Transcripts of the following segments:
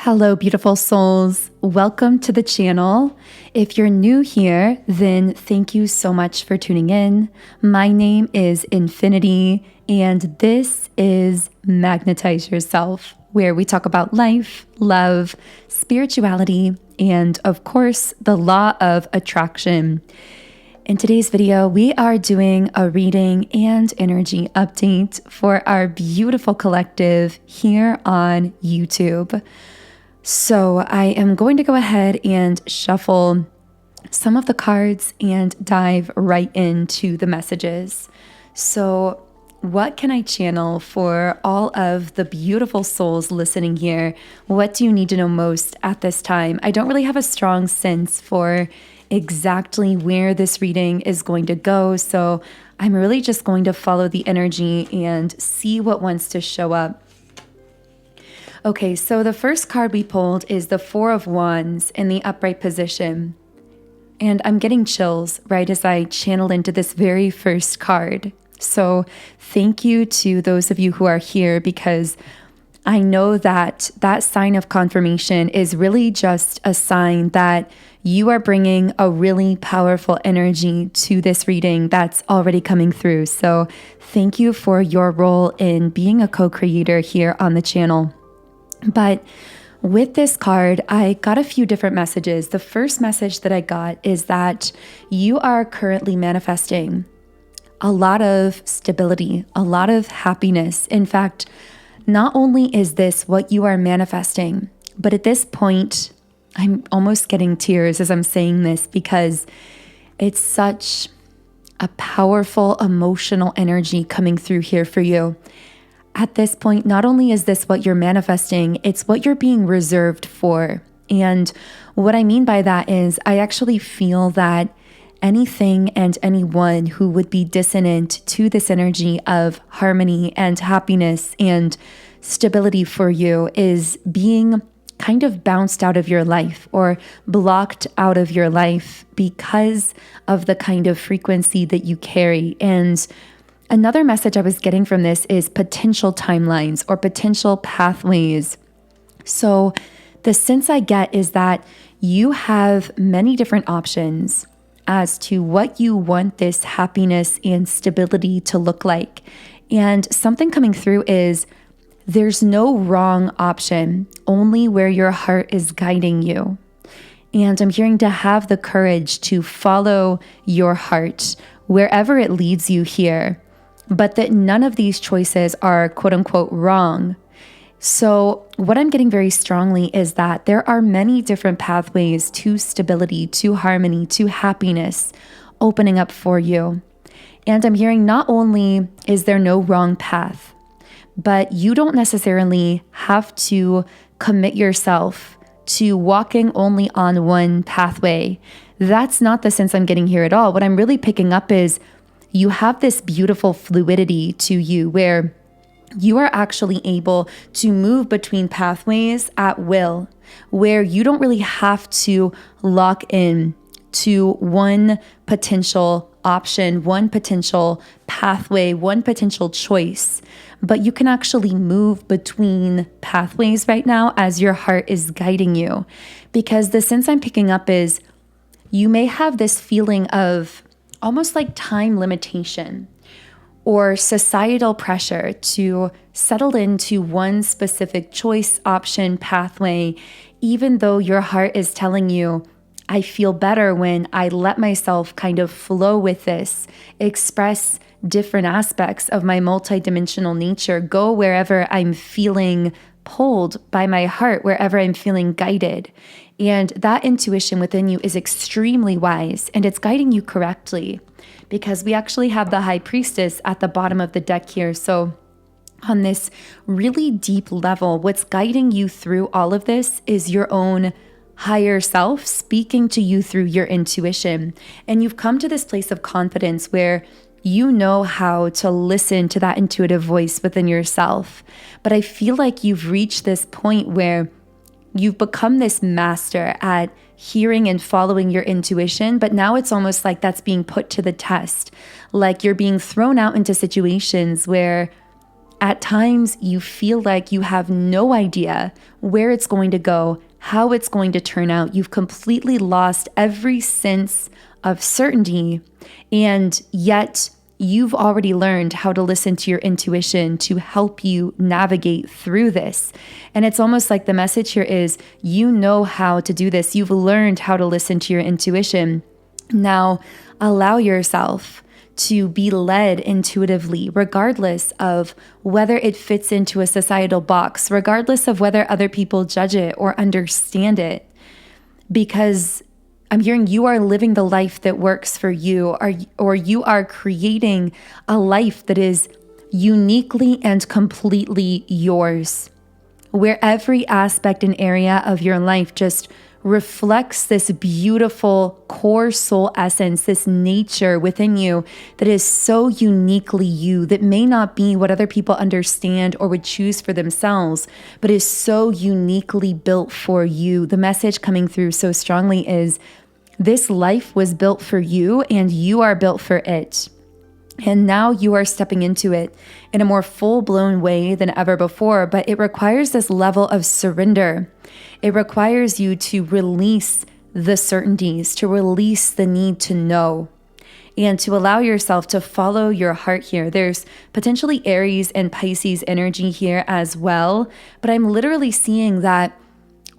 Hello, beautiful souls. Welcome to the channel. If you're new here, then thank you so much for tuning in. My name is 𝗬𝗫𝗀, and this is Magnetize Yourself, where we talk about life, love, spirituality, and of course, the law of attraction. In today's video, we are doing a reading and energy update for our beautiful collective here on YouTube. So I am going to go ahead and shuffle some of the cards and dive right into the messages. So what can I channel for all of the beautiful souls listening here? What do you need to know most at this time? I don't really have a strong sense for exactly where this reading is going to go. So I'm really just going to follow the energy and see what wants to show up. Okay, so the first card we pulled is the Four of Wands in the upright position. And I'm getting chills right as I channel into this very first card. So thank you to those of you who are here, because I know that that sign of confirmation is really just a sign that you are bringing a really powerful energy to this reading that's already coming through. So thank you for your role in being a co-creator here on the channel. But with this card, I got a few different messages. The first message that I got is that you are currently manifesting a lot of stability, a lot of happiness. In fact, not only is this what you are manifesting, but at this point, I'm almost getting tears as I'm saying this, because it's such a powerful emotional energy coming through here for you. At this point, not only is this what you're manifesting, it's what you're being reserved for. And what I mean by that is I actually feel that anything and anyone who would be dissonant to this energy of harmony and happiness and stability for you is being kind of bounced out of your life or blocked out of your life because of the kind of frequency that you carry. And another message I was getting from this is potential timelines or potential pathways. So the sense I get is that you have many different options as to what you want this happiness and stability to look like. And something coming through is there's no wrong option, only where your heart is guiding you. And I'm hearing to have the courage to follow your heart wherever it leads you here, but that none of these choices are quote unquote wrong. So what I'm getting very strongly is that there are many different pathways to stability, to harmony, to happiness opening up for you. And I'm hearing not only is there no wrong path, but you don't necessarily have to commit yourself to walking only on one pathway. That's not the sense I'm getting here at all. What I'm really picking up is you have this beautiful fluidity to you where you are actually able to move between pathways at will, where you don't really have to lock in to one potential option, one potential pathway, one potential choice, but you can actually move between pathways right now as your heart is guiding you. Because the sense I'm picking up is you may have this feeling of almost like time limitation or societal pressure to settle into one specific choice, option, pathway, even though your heart is telling you, I feel better when I let myself kind of flow with this, express different aspects of my multidimensional nature, go wherever I'm feeling pulled by my heart, wherever I'm feeling guided. And that intuition within you is extremely wise, and it's guiding you correctly, because we actually have the High Priestess at the bottom of the deck here. So on this really deep level, what's guiding you through all of this is your own higher self speaking to you through your intuition. And you've come to this place of confidence where you know how to listen to that intuitive voice within yourself. But I feel like you've reached this point where you've become this master at hearing and following your intuition, but now it's almost like that's being put to the test. Like you're being thrown out into situations where At times, you feel like you have no idea where it's going to go, how it's going to turn out. You've completely lost every sense of certainty, and yet you've already learned how to listen to your intuition to help you navigate through this. And it's almost like the message here is, you know how to do this. You've learned how to listen to your intuition. Now, allow yourself to be led intuitively, regardless of whether it fits into a societal box, regardless of whether other people judge it or understand it. Because I'm hearing you are living the life that works for you, or you are creating a life that is uniquely and completely yours, where every aspect and area of your life just reflects this beautiful core soul essence, this nature within you that is so uniquely you, that may not be what other people understand or would choose for themselves, but is so uniquely built for you. The message coming through so strongly is, this life was built for you and you are built for it. And now you are stepping into it in a more full-blown way than ever before, but it requires this level of surrender. It requires you to release the certainties, to release the need to know, and to allow yourself to follow your heart here. There's potentially Aries and Pisces energy here as well, but I'm literally seeing that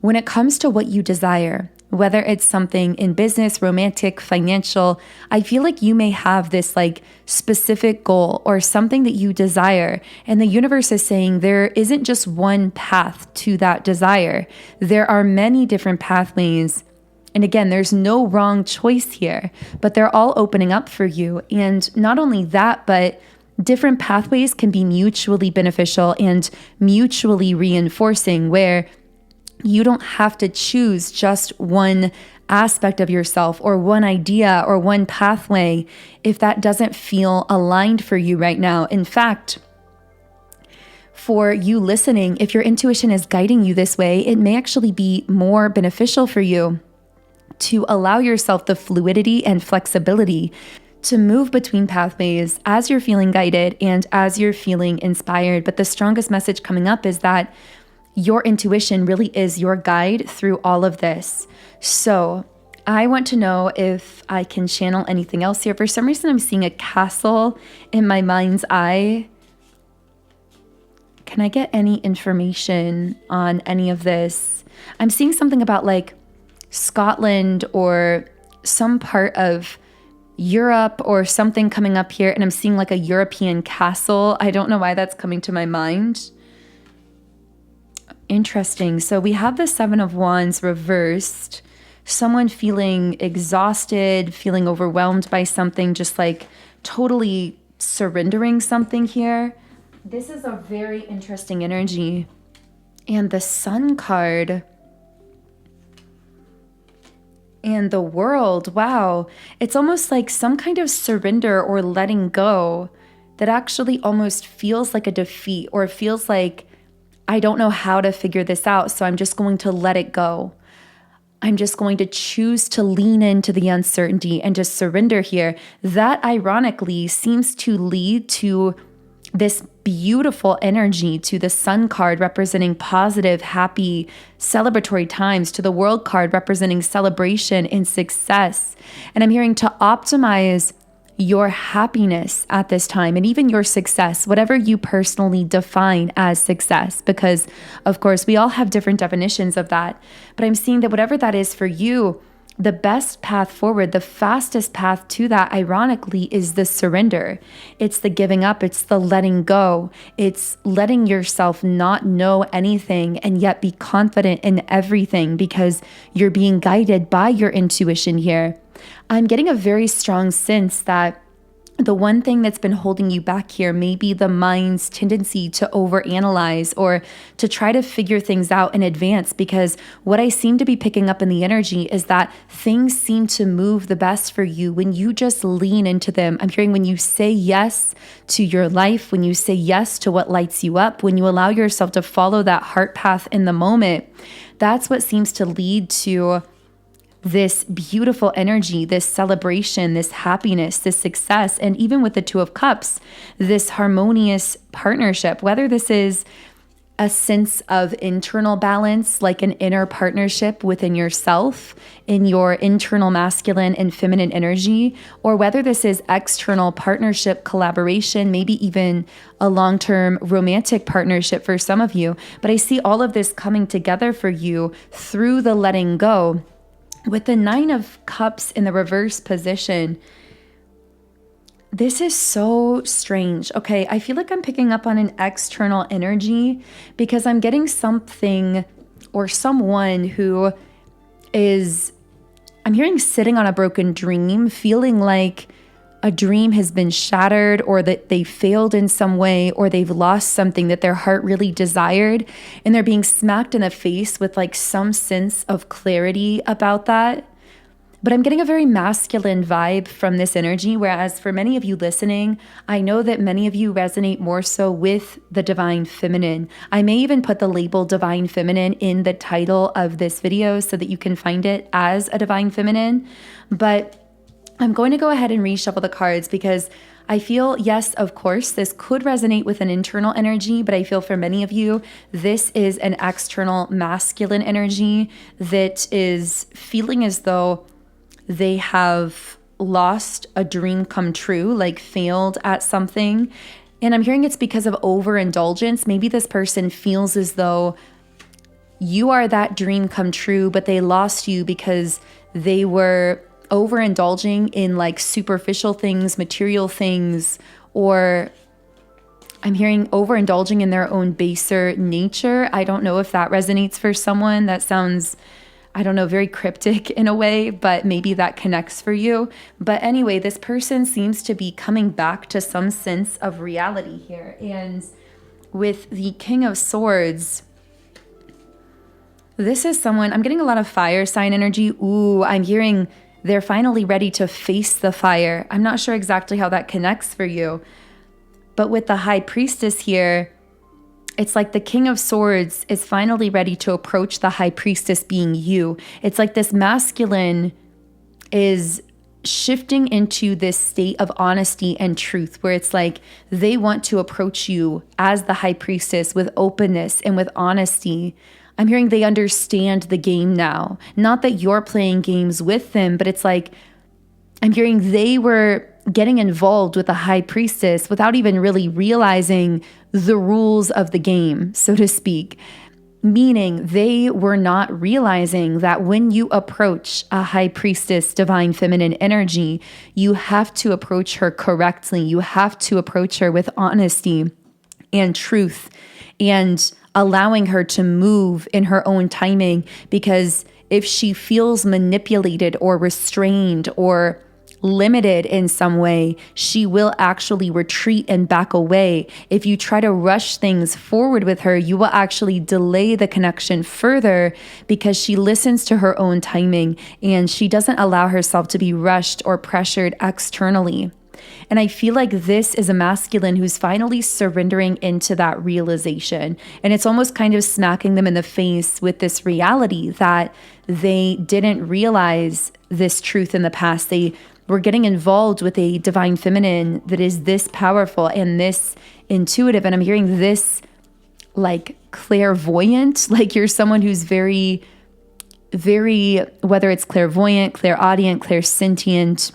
when it comes to what you desire, whether it's something in business, romantic, financial, I feel like you may have this like specific goal or something that you desire. And the universe is saying there isn't just one path to that desire. There are many different pathways. And again, there's no wrong choice here, but they're all opening up for you. And not only that, but different pathways can be mutually beneficial and mutually reinforcing, where you don't have to choose just one aspect of yourself or one idea or one pathway if that doesn't feel aligned for you right now. In fact, for you listening, if your intuition is guiding you this way, it may actually be more beneficial for you to allow yourself the fluidity and flexibility to move between pathways as you're feeling guided and as you're feeling inspired. But the strongest message coming up is that your intuition really is your guide through all of this. So I want to know if I can channel anything else here. For some reason, I'm seeing a castle in my mind's eye. Can I get any information on any of this? I'm seeing something about like Scotland or some part of Europe or something coming up here. And I'm seeing like a European castle. I don't know why that's coming to my mind. Interesting. So we have the Seven of Wands reversed. Someone feeling exhausted, feeling overwhelmed by something, just like totally surrendering something here. This is a very interesting energy. And the Sun card and the World. Wow. It's almost like some kind of surrender or letting go that actually almost feels like a defeat, or feels like, I don't know how to figure this out, so I'm just going to let it go. I'm just going to choose to lean into the uncertainty and just surrender here. That ironically seems to lead to this beautiful energy, to the Sun card representing positive, happy, celebratory times, to the World card representing celebration and success. And I'm hearing to optimize your happiness at this time, and even your success, whatever you personally define as success, because of course we all have different definitions of that. But I'm seeing that whatever that is for you, the best path forward, the fastest path to that, ironically, is the surrender. It's the giving up. It's the letting go. It's letting yourself not know anything and yet be confident in everything, because you're being guided by your intuition here. I'm getting a very strong sense that the one thing that's been holding you back here may be the mind's tendency to overanalyze or to try to figure things out in advance, because what I seem to be picking up in the energy is that things seem to move the best for you when you just lean into them. I'm hearing when you say yes to your life, when you say yes to what lights you up, when you allow yourself to follow that heart path in the moment, that's what seems to lead to this beautiful energy, this celebration, this happiness, this success, and even with the Two of Cups, this harmonious partnership, whether this is a sense of internal balance, like an inner partnership within yourself, in your internal masculine and feminine energy, or whether this is external partnership, collaboration, maybe even a long-term romantic partnership for some of you. But I see all of this coming together for you through the letting go. With the Nine of Cups in the reverse position, this is so strange. Okay, I feel like I'm picking up on an external energy because I'm getting something or someone who is, I'm hearing sitting on a broken dream, feeling like a dream has been shattered or that they failed in some way or they've lost something that their heart really desired, and they're being smacked in the face with like some sense of clarity about that. But I'm getting a very masculine vibe from this energy, whereas for many of you listening, I know that many of you resonate more so with the divine feminine. I may even put the label divine feminine in the title of this video so that you can find it as a divine feminine. But I'm going to go ahead and reshuffle the cards because I feel, yes, of course, this could resonate with an internal energy, but I feel for many of you, this is an external masculine energy that is feeling as though they have lost a dream come true, like failed at something. And I'm hearing it's because of overindulgence. Maybe this person feels as though you are that dream come true, but they lost you because they were overindulging in like superficial things, material things, or I'm hearing overindulging in their own baser nature. I don't know if that resonates for someone. That sounds, I don't know, very cryptic in a way, but maybe that connects for you. But anyway, this person seems to be coming back to some sense of reality here. And with the King of Swords, this is someone, I'm getting a lot of fire sign energy. Ooh, I'm hearing they're finally ready to face the fire. I'm not sure exactly how that connects for you. But with the High Priestess here, it's like the King of Swords is finally ready to approach the High Priestess being you. It's like this masculine is shifting into this state of honesty and truth where it's like they want to approach you as the High Priestess with openness and with honesty. I'm hearing they understand the game now. Not that you're playing games with them, but it's like I'm hearing they were getting involved with the High Priestess without even really realizing the rules of the game, so to speak. Meaning they were not realizing that when you approach a High Priestess, divine feminine energy, you have to approach her correctly. You have to approach her with honesty and truth and allowing her to move in her own timing, because if she feels manipulated or restrained or limited in some way, she will actually retreat and back away. If you try to rush things forward with her, you will actually delay the connection further because she listens to her own timing and she doesn't allow herself to be rushed or pressured externally. And I feel like this is a masculine who's finally surrendering into that realization. And it's almost kind of smacking them in the face with this reality that they didn't realize this truth in the past. They were getting involved with a divine feminine that is this powerful and this intuitive. And I'm hearing this like clairvoyant, like you're someone who's very, whether it's clairvoyant, clairaudient, clairsentient,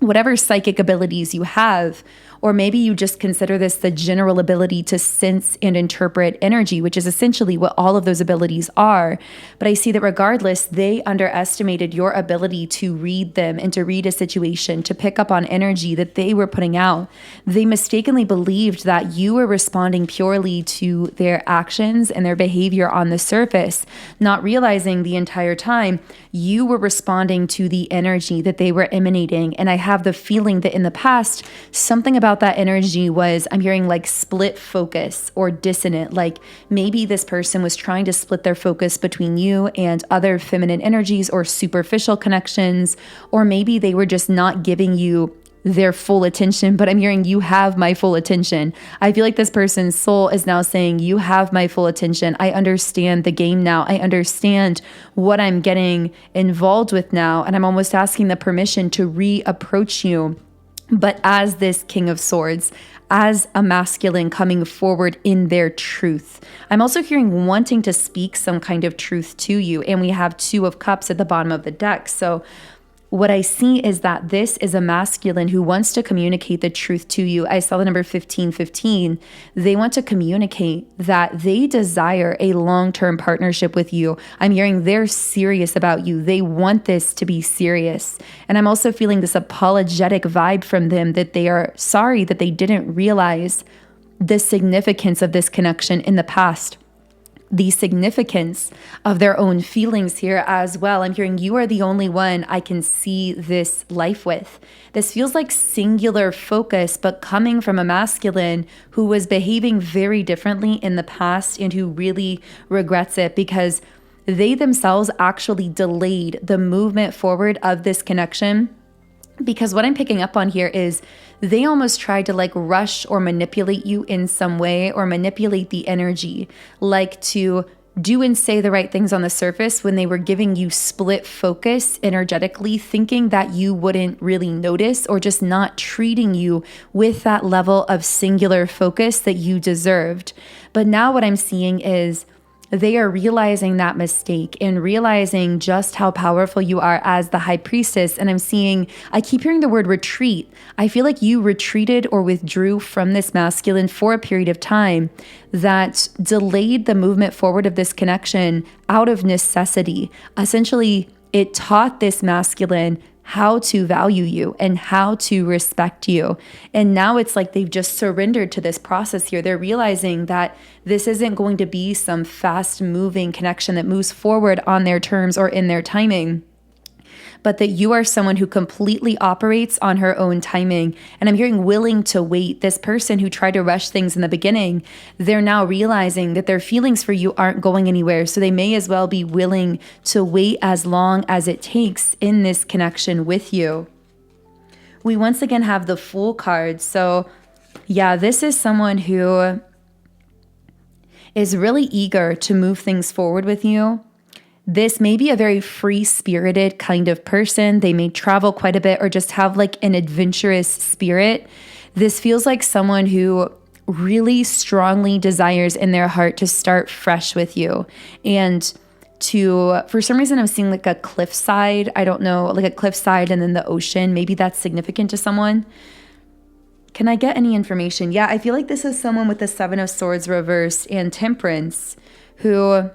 whatever psychic abilities you have, or maybe you just consider this the general ability to sense and interpret energy, which is essentially what all of those abilities are. But I see that regardless, they underestimated your ability to read them and to read a situation, to pick up on energy that they were putting out. They mistakenly believed that you were responding purely to their actions and their behavior on the surface, not realizing the entire time you were responding to the energy that they were emanating. And I have the feeling that in the past, something about that energy was, I'm hearing like split focus or dissonant, like maybe this person was trying to split their focus between you and other feminine energies or superficial connections, or maybe they were just not giving you their full attention, but I'm hearing you have my full attention. I feel like this person's soul is now saying, you have my full attention. I understand the game now. I understand what I'm getting involved with now. And I'm almost asking the permission to reapproach you, but as this King of Swords, as a masculine coming forward in their truth. I'm also hearing wanting to speak some kind of truth to you. And we have Two of Cups at the bottom of the deck. So what I see is that this is a masculine who wants to communicate the truth to you. I saw the number 1515. They want to communicate that they desire a long-term partnership with you. I'm hearing they're serious about you. They want this to be serious. And I'm also feeling this apologetic vibe from them that they are sorry that they didn't realize the significance of this connection in the past. The significance of their own feelings here as well. I'm hearing you are the only one I can see this life with. This feels like singular focus, but coming from a masculine who was behaving very differently in the past and who really regrets it because they themselves actually delayed the movement forward of this connection. Because what I'm picking up on here is they almost tried to like rush or manipulate you in some way or manipulate the energy, like to do and say the right things on the surface when they were giving you split focus energetically, thinking that you wouldn't really notice or just not treating you with that level of singular focus that you deserved. But now what I'm seeing is they are realizing that mistake and realizing just how powerful you are as the High Priestess. And I keep hearing the word retreat. I feel like you retreated or withdrew from this masculine for a period of time that delayed the movement forward of this connection out of necessity. Essentially, it taught this masculine how to value you and how to respect you. And now it's like they've just surrendered to this process here. They're realizing that this isn't going to be some fast moving connection that moves forward on their terms or in their timing, but that you are someone who completely operates on her own timing. And I'm hearing willing to wait. This person who tried to rush things in the beginning, they're now realizing that their feelings for you aren't going anywhere. So they may as well be willing to wait as long as it takes in this connection with you. We once again have the Fool card. So yeah, this is someone who is really eager to move things forward with you. This may be a very free-spirited kind of person. They may travel quite a bit or just have like an adventurous spirit. This feels like someone who really strongly desires in their heart to start fresh with you. And for some reason, I'm seeing like a cliffside. I don't know, like a cliffside and then the ocean. Maybe that's significant to someone. Can I get any information? Yeah, I feel like this is someone with the Seven of Swords reversed and Temperance who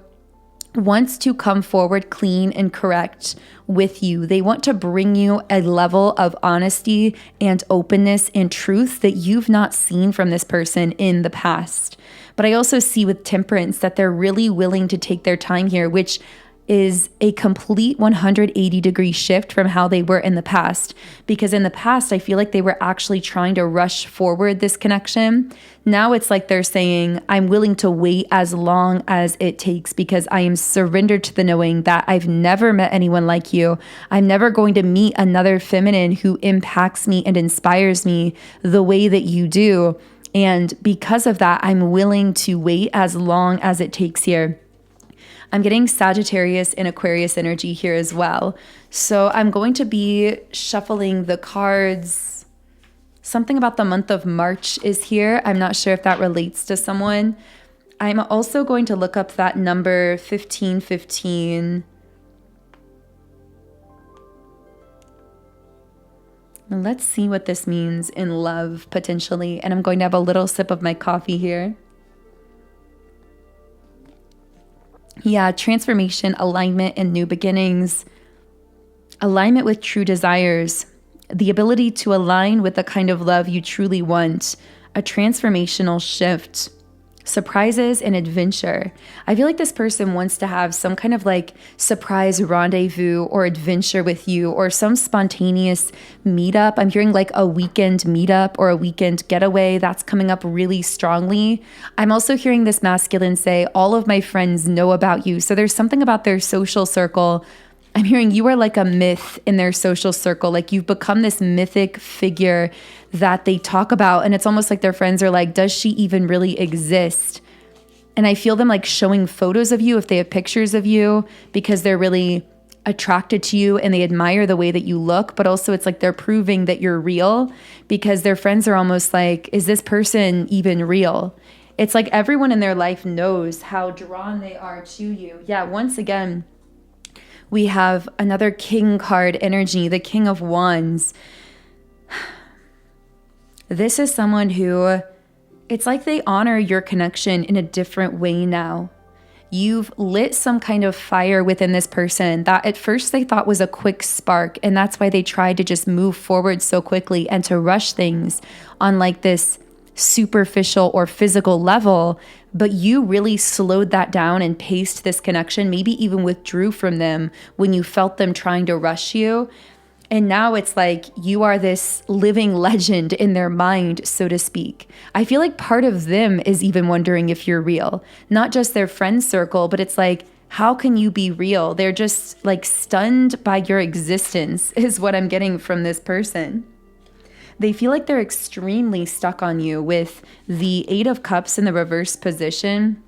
wants to come forward clean and correct with you. They want to bring you a level of honesty and openness and truth that you've not seen from this person in the past. But I also see with Temperance that they're really willing to take their time here, which is a complete 180-degree shift from how they were in the past. Because in the past, I feel like they were actually trying to rush forward this connection. Now it's like they're saying, I'm willing to wait as long as it takes because I am surrendered to the knowing that I've never met anyone like you. I'm never going to meet another feminine who impacts me and inspires me the way that you do. And because of that, I'm willing to wait as long as it takes here. I'm getting Sagittarius and Aquarius energy here as well. So I'm going to be shuffling the cards. Something about the month of March is here. I'm not sure if that relates to someone. I'm also going to look up that number 1515. Let's see what this means in love potentially. And I'm going to have a little sip of my coffee here. Yeah, transformation, alignment, and new beginnings. Alignment with true desires. The ability to align with the kind of love you truly want. A transformational shift. Surprises and adventure. I feel like this person wants to have some kind of like surprise rendezvous or adventure with you or some spontaneous meetup. I'm hearing like a weekend meetup or a weekend getaway. That's coming up really strongly. I'm also hearing this masculine say, all of my friends know about you. So there's something about their social circle I'm hearing you are like a myth in their social circle. Like you've become this mythic figure that they talk about. And it's almost like their friends are like, does she even really exist? And I feel them like showing photos of you if they have pictures of you because they're really attracted to you and they admire the way that you look. But also it's like they're proving that you're real because their friends are almost like, is this person even real? It's like everyone in their life knows how drawn they are to you. Yeah, once again, we have another king card energy, the King of Wands. This is someone who, it's like they honor your connection in a different way now. You've lit some kind of fire within this person that at first they thought was a quick spark, and that's why they tried to just move forward so quickly and to rush things on like this superficial or physical level, but you really slowed that down and paced this connection, maybe even withdrew from them when you felt them trying to rush you. And now it's like you are this living legend in their mind, so to speak. I feel like part of them is even wondering if you're real, not just their friend circle, but it's like, how can you be real? They're just like stunned by your existence is what I'm getting from this person. They feel like they're extremely stuck on you with the 8 of Cups in the reverse position.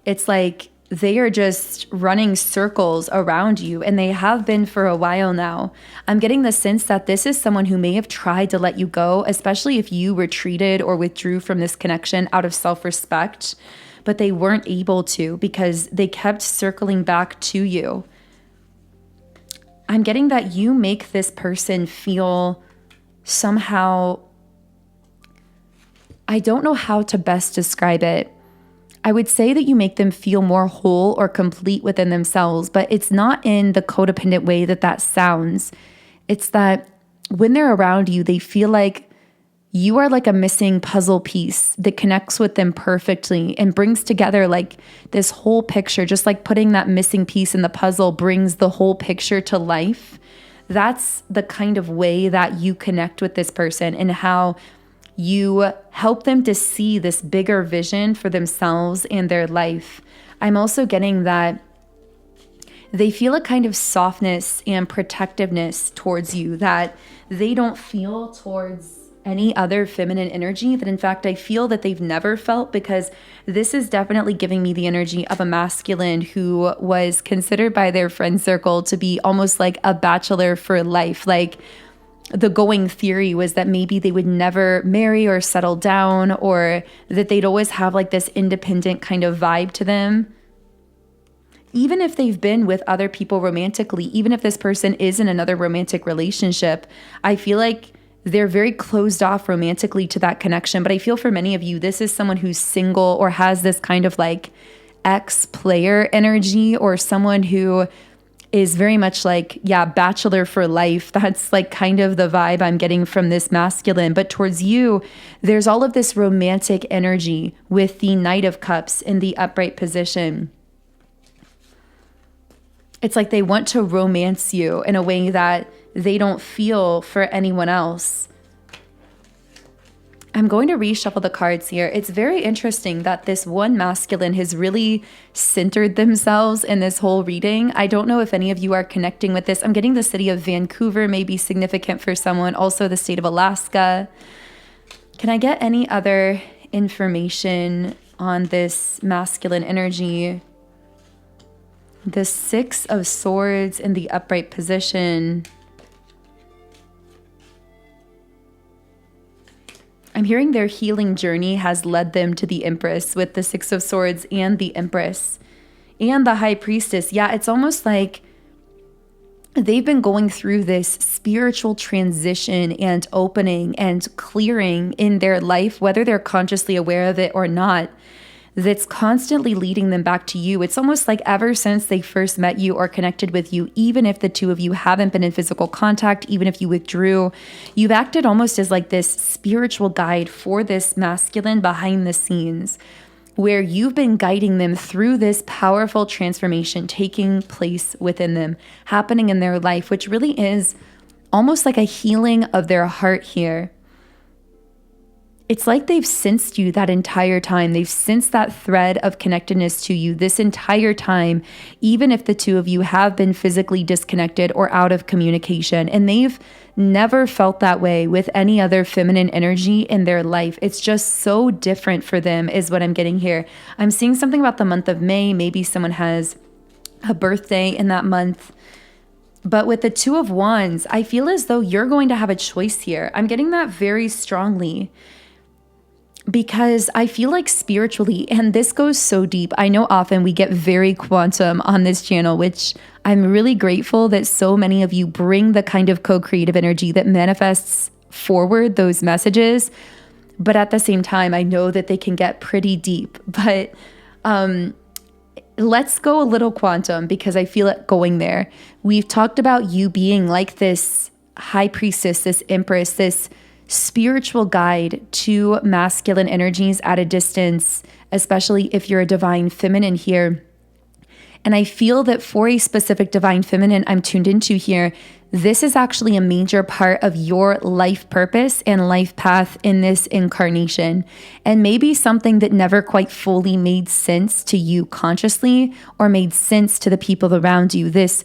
It's like they are just running circles around you, and they have been for a while now. I'm getting the sense that this is someone who may have tried to let you go, especially if you retreated or withdrew from this connection out of self-respect, but they weren't able to because they kept circling back to you. I'm getting that you make this person feel somehow, I don't know how to best describe it. I would say that you make them feel more whole or complete within themselves, but it's not in the codependent way that sounds. It's that when they're around you, they feel like you are like a missing puzzle piece that connects with them perfectly and brings together like this whole picture, just like putting that missing piece in the puzzle brings the whole picture to life. That's the kind of way that you connect with this person and how you help them to see this bigger vision for themselves and their life. I'm also getting that they feel a kind of softness and protectiveness towards you that they don't feel towards any other feminine energy, that in fact I feel that they've never felt, because this is definitely giving me the energy of a masculine who was considered by their friend circle to be almost like a bachelor for life. Like the going theory was that maybe they would never marry or settle down, or that they'd always have like this independent kind of vibe to them. Even if they've been with other people romantically, even if this person is in another romantic relationship, I feel like they're very closed off romantically to that connection. But I feel for many of you, this is someone who's single or has this kind of like ex-player energy, or someone who is very much like, yeah, bachelor for life. That's like kind of the vibe I'm getting from this masculine. But towards you, there's all of this romantic energy with the Knight of Cups in the upright position. It's like they want to romance you in a way that they don't feel for anyone else. I'm going to reshuffle the cards here. It's very interesting that this one masculine has really centered themselves in this whole reading. I don't know if any of you are connecting with this. I'm getting the city of Vancouver may be significant for someone. Also the state of Alaska. Can I get any other information on this masculine energy? The 6 of Swords in the upright position. I'm hearing their healing journey has led them to the Empress with the 6 of Swords and the Empress and the High Priestess. Yeah, it's almost like they've been going through this spiritual transition and opening and clearing in their life, whether they're consciously aware of it or not, that's constantly leading them back to you. It's almost like ever since they first met you or connected with you, even if the two of you haven't been in physical contact, even if you withdrew, you've acted almost as like this spiritual guide for this masculine behind the scenes, where you've been guiding them through this powerful transformation taking place within them, happening in their life, which really is almost like a healing of their heart here. it's like they've sensed you that entire time. They've sensed that thread of connectedness to you this entire time, even if the two of you have been physically disconnected or out of communication. And they've never felt that way with any other feminine energy in their life. It's just so different for them, is what I'm getting here. I'm seeing something about the month of May. Maybe someone has a birthday in that month. But with the Two of Wands, I feel as though you're going to have a choice here. I'm getting that very strongly, because I feel like spiritually, and this goes so deep. I know often we get very quantum on this channel, which I'm really grateful that so many of you bring the kind of co-creative energy that manifests forward those messages. But at the same time, I know that they can get pretty deep. But let's go a little quantum, because I feel it going there. We've talked about you being like this high priestess, this empress, this spiritual guide to masculine energies at a distance, especially if you're a divine feminine here. And I feel that for a specific divine feminine I'm tuned into here, this is actually a major part of your life purpose and life path in this incarnation. And maybe something that never quite fully made sense to you consciously, or made sense to the people around you. This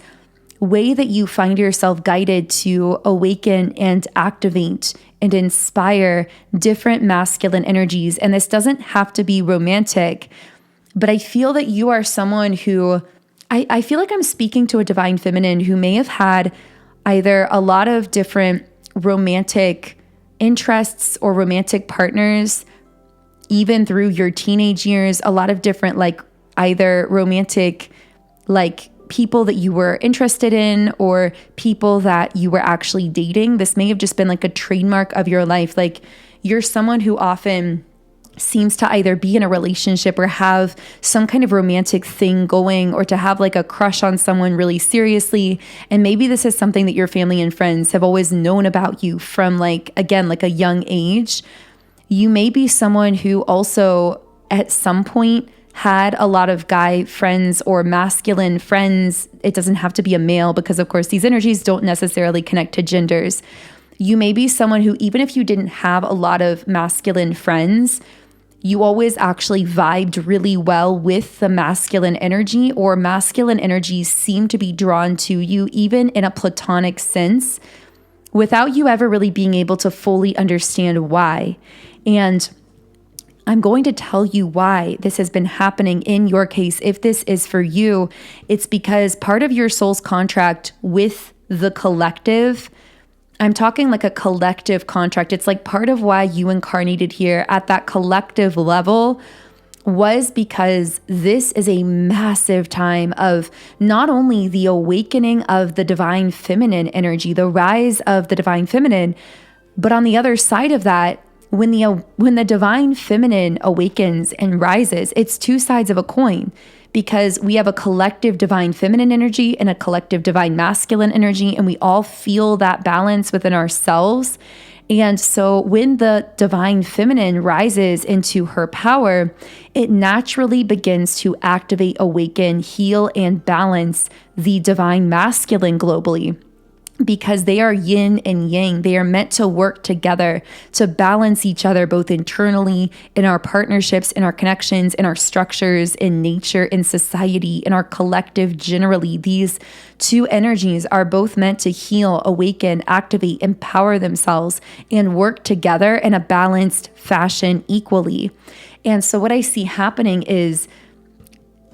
way that you find yourself guided to awaken and activate and inspire different masculine energies. And this doesn't have to be romantic, but I feel that you are someone who, I feel like I'm speaking to a divine feminine who may have had either a lot of different romantic interests or romantic partners, even through your teenage years, a lot of different, like, either romantic, like, people that you were interested in or people that you were actually dating. This may have just been like a trademark of your life. Like, you're someone who often seems to either be in a relationship or have some kind of romantic thing going, or to have like a crush on someone really seriously. And maybe this is something that your family and friends have always known about you from, like, again, like a young age. You may be someone who also at some point had a lot of guy friends or masculine friends. It doesn't have to be a male, because of course these energies don't necessarily connect to genders. You may be someone who, even if you didn't have a lot of masculine friends, you always actually vibed really well with the masculine energy, or masculine energies seem to be drawn to you even in a platonic sense, without you ever really being able to fully understand why. And I'm going to tell you why this has been happening in your case. If this is for you, it's because part of your soul's contract with the collective, I'm talking like a collective contract. It's like part of why you incarnated here at that collective level was because this is a massive time of not only the awakening of the divine feminine energy, the rise of the divine feminine, but on the other side of that, when the divine feminine awakens and rises, it's two sides of a coin, because we have a collective divine feminine energy and a collective divine masculine energy, and we all feel that balance within ourselves. And so when the divine feminine rises into her power, it naturally begins to activate, awaken, heal, and balance the divine masculine globally. Because they are yin and yang. They are meant to work together to balance each other, both internally, in our partnerships, in our connections, in our structures, in nature, in society, in our collective generally. These two energies are both meant to heal, awaken, activate, empower themselves, and work together in a balanced fashion equally. And so what I see happening is,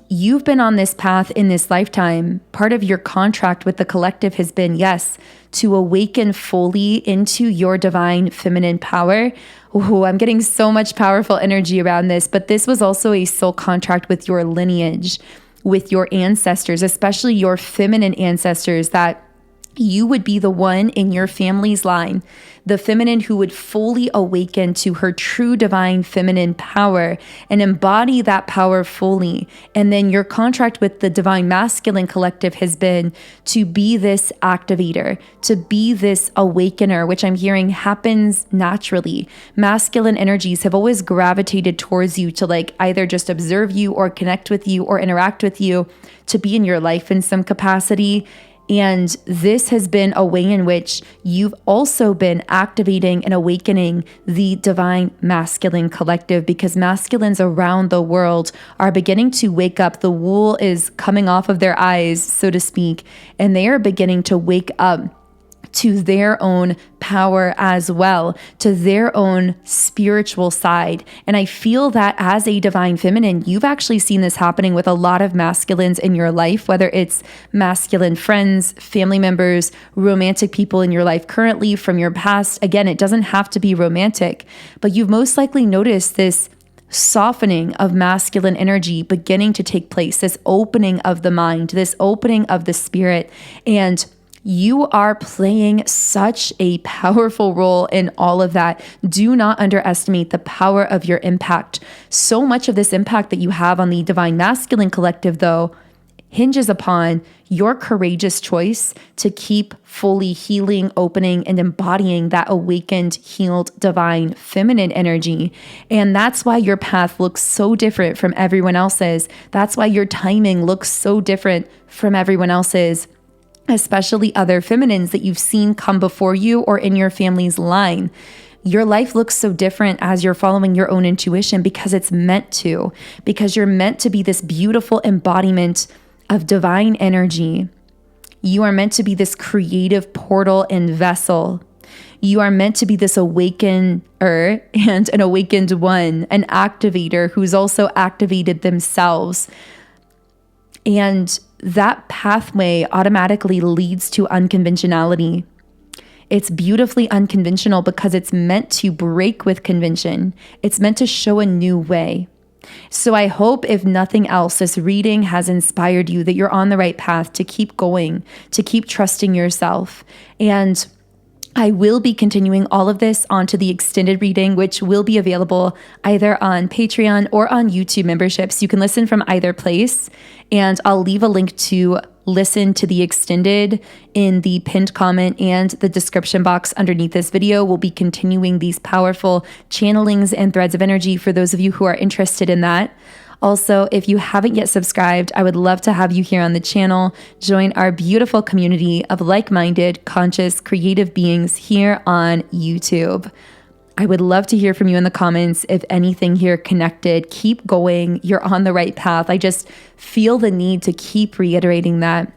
you've been on this path in this lifetime. Part of your contract with the collective has been, yes, to awaken fully into your divine feminine power. Ooh, I'm getting so much powerful energy around this, but this was also a soul contract with your lineage, with your ancestors, especially your feminine ancestors, that you would be the one in your family's line, the feminine who would fully awaken to her true divine feminine power and embody that power fully. And then your contract with the divine masculine collective has been to be this activator, to be this awakener, which I'm hearing happens naturally. Masculine energies have always gravitated towards you to, like, either just observe you or connect with you or interact with you, to be in your life in some capacity. And this has been a way in which you've also been activating and awakening the divine masculine collective, because masculines around the world are beginning to wake up. The wool is coming off of their eyes, so to speak, and they are beginning to wake up to their own power as well, to their own spiritual side. And I feel that as a divine feminine, you've actually seen this happening with a lot of masculines in your life, whether it's masculine friends, family members, romantic people in your life currently from your past. Again, it doesn't have to be romantic, but you've most likely noticed this softening of masculine energy beginning to take place, this opening of the mind, this opening of the spirit. And you are playing such a powerful role in all of that. Do not underestimate the power of your impact. So much of this impact that you have on the divine masculine collective, though, hinges upon your courageous choice to keep fully healing, opening, and embodying that awakened, healed, divine feminine energy. And that's why your path looks so different from everyone else's. That's why your timing looks so different from everyone else's, especially other feminines that you've seen come before you or in your family's line. Your life looks so different as you're following your own intuition, because it's meant to, because you're meant to be this beautiful embodiment of divine energy. You are meant to be this creative portal and vessel. You are meant to be this awakener and an awakened one, an activator who's also activated themselves. And that pathway automatically leads to unconventionality. It's beautifully unconventional because it's meant to break with convention. It's meant to show a new way. So I hope, if nothing else, this reading has inspired you that you're on the right path to keep going, to keep trusting yourself. And I will be continuing all of this onto the extended reading, which will be available either on Patreon or on YouTube memberships. You can listen from either place, and I'll leave a link to listen to the extended in the pinned comment and the description box underneath this video. We'll be continuing these powerful channelings and threads of energy for those of you who are interested in that. Also, if you haven't yet subscribed, I would love to have you here on the channel. Join our beautiful community of like-minded, conscious, creative beings here on YouTube. I would love to hear from you in the comments. If anything here connected, keep going. You're on the right path. I just feel the need to keep reiterating that.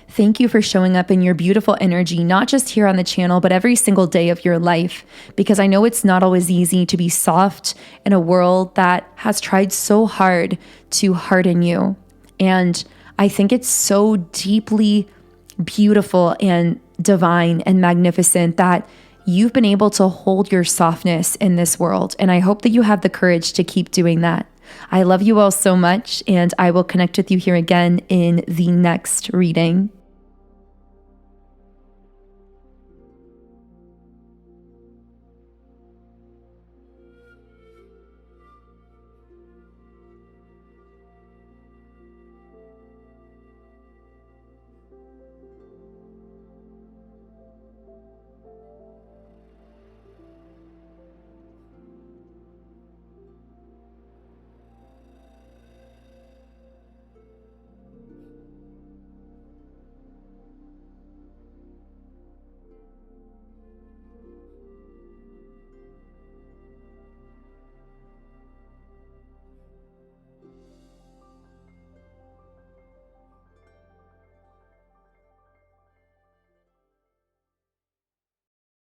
Thank you for showing up in your beautiful energy, not just here on the channel, but every single day of your life, because I know it's not always easy to be soft in a world that has tried so hard to harden you. And I think it's so deeply beautiful and divine and magnificent that you've been able to hold your softness in this world. And I hope that you have the courage to keep doing that. I love you all so much, and I will connect with you here again in the next reading.